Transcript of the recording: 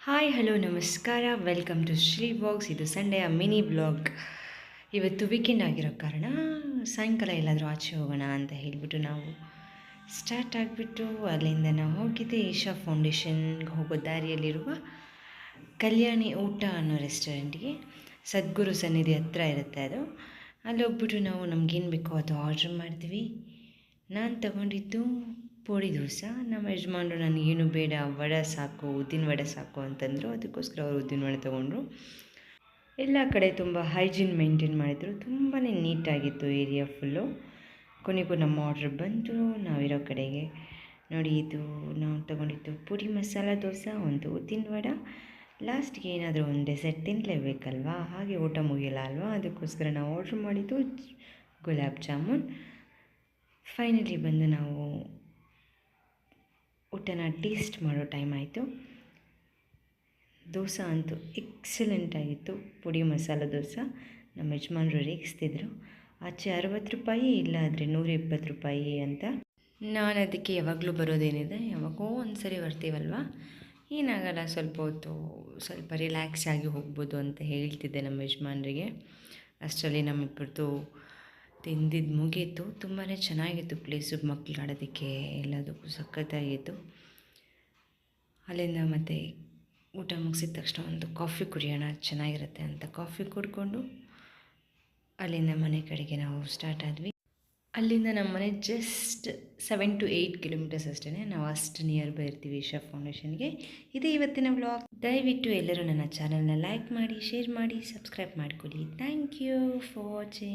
Hi hello ನಮಸ್ಕಾರ, welcome to Shri vlogs. ಇದು ಸಂಡೆಯ mini blog. ಇವತ್ತು ವೀಕೆಂಡ್ ಆಗಿರೋ ಕಾರಣ ಸಾಯಂಕಾಲ ಎಲ್ಲಾದರೂ ಆಚೆ ಹೋಗೋಣ ಅಂತ ಹೇಳಿಬಿಟ್ಟು ನಾವು ಸ್ಟಾರ್ಟ್ ಆಗಿಬಿಟ್ಟು ಅಲ್ಲಿಂದ ನಾವು ಹೋಗಿದ್ದೆ ಈಶಾ ಫೌಂಡೇಶನ್ಗೆ ಹೋಗೋ ದಾರಿಯಲ್ಲಿರುವ ಕಲ್ಯಾಣಿ ಊಟ ಅನ್ನೋ ರೆಸ್ಟೋರೆಂಟ್ಗೆ. ಸದ್ಗುರು ಸನ್ನಿಧಿ ಹತ್ರ ಇರುತ್ತೆ ಅದು. ಅಲ್ಲಿ ಹೋಗ್ಬಿಟ್ಟು ನಾವು ನಮಗೇನು ಬೇಕೋ ಅದು ಆರ್ಡ್ರ್ ಮಾಡ್ತೀವಿ. ನಾನು ತಗೊಂಡಿದ್ದು ಪೋಡಿ ದೋಸೆ. ನಮ್ಮ ಯಜಮಾನರು ನನಗೇನು ಬೇಡ, ವಡೆ ಸಾಕು, ಉದ್ದಿನ ವಡೆ ಸಾಕು ಅಂತಂದರು. ಅದಕ್ಕೋಸ್ಕರ ಅವರು ಉದ್ದಿನ ವಡೆ ತೊಗೊಂಡ್ರು. ಎಲ್ಲ ಕಡೆ ತುಂಬ ಹೈಜೀನ್ ಮೇಂಟೈನ್ ಮಾಡಿದರು. ತುಂಬಾ ನೀಟಾಗಿತ್ತು ಏರಿಯಾ ಫುಲ್ಲು. ಕೊನೆಗೂ ನಮ್ಮ ಆರ್ಡ್ರ್ ಬಂತು ನಾವಿರೋ ಕಡೆಗೆ. ನೋಡಿ, ಇದು ನಾವು ತೊಗೊಂಡಿದ್ದು ಪುಡಿ ಮಸಾಲ ದೋಸೆ, ಒಂದು ಉದ್ದಿನ ವಡೆ. ಲಾಸ್ಟ್ಗೆ ಏನಾದರೂ ಒಂದು ಡೆಸರ್ಟ್ ತಿನ್ನಲೇಬೇಕಲ್ವಾ, ಹಾಗೆ ಊಟ ಮುಗಿಯಲ್ಲ ಅಲ್ವಾ, ಅದಕ್ಕೋಸ್ಕರ ನಾವು ಆರ್ಡ್ರ್ ಮಾಡಿದ್ದು ಗುಲಾಬ್ ಜಾಮೂನ್. ಫೈನಲಿ ಬಂದು ನಾವು ಊಟನ ಟೇಸ್ಟ್ ಮಾಡೋ ಟೈಮ್ ಆಯಿತು. ದೋಸೆ ಅಂತೂ ಎಕ್ಸಲೆಂಟ್ ಆಗಿತ್ತು. ಪುಡಿ ಮಸಾಲ ದೋಸೆ. ನಮ್ಮ ಯಜಮಾನರು ರೇಗಿಸ್ತಿದ್ರು. ಆಚೆ 60 ರೂಪಾಯಿ, ಇಲ್ಲ ಆದರೆ 120 ರೂಪಾಯಿ ಅಂತ. ನಾನು ಅದಕ್ಕೆ ಯಾವಾಗಲೂ ಬರೋದೇನಿದೆ, ಯಾವಾಗೋ ಒಂದು ಸರಿ ಬರ್ತೀವಲ್ವ, ಏನಾಗಲ್ಲ, ಸ್ವಲ್ಪ ಹೊತ್ತು ಸ್ವಲ್ಪ ರಿಲ್ಯಾಕ್ಸ್ ಆಗಿ ಹೋಗ್ಬೋದು ಅಂತ ಹೇಳ್ತಿದ್ದೆ ನಮ್ಮ ಯಜಮಾನರಿಗೆ. ಅಷ್ಟರಲ್ಲಿ ನಮ್ಮಿಬ್ಬರದು ತಿಂದಿದ್ದು ಮುಗೀತು. ತುಂಬಾ ಚೆನ್ನಾಗಿತ್ತು ಪ್ಲೇಸು, ಮಕ್ಳು ಆಡೋದಕ್ಕೆ ಎಲ್ಲದಕ್ಕೂ ಸಖತ್ತಾಗಿತ್ತು. ಅಲ್ಲಿಂದ ಮತ್ತೆ ಊಟ ಮುಗಿಸಿದ ತಕ್ಷಣ ಒಂದು ಕಾಫಿ ಕುಡಿಯೋಣ, ಚೆನ್ನಾಗಿರುತ್ತೆ ಅಂತ ಕಾಫಿ ಕುಡ್ಕೊಂಡು ಅಲ್ಲಿಂದ ಮನೆ ಕಡೆಗೆ ನಾವು ಸ್ಟಾರ್ಟ್ ಆದ್ವಿ. ಅಲ್ಲಿಂದ ನಮ್ಮ ಮನೆ ಜಸ್ಟ್ 7 to 8 ಕಿಲೋಮೀಟರ್ಸ್ ಅಷ್ಟೇ. ನಾವು ಅಷ್ಟು ನಿಯರ್ ಬೈ ಇರ್ತೀವಿ ಈಶಾ ಫೌಂಡೇಶನ್ಗೆ. ಇದೇ ಇವತ್ತಿನ ವ್ಲಾಗ್. ದಯವಿಟ್ಟು ಎಲ್ಲರೂ ನನ್ನ ಚಾನಲ್ನ ಲೈಕ್ ಮಾಡಿ, ಶೇರ್ ಮಾಡಿ, ಸಬ್ಸ್ಕ್ರೈಬ್ ಮಾಡ್ಕೊಳ್ಳಿ. Thank you for watching.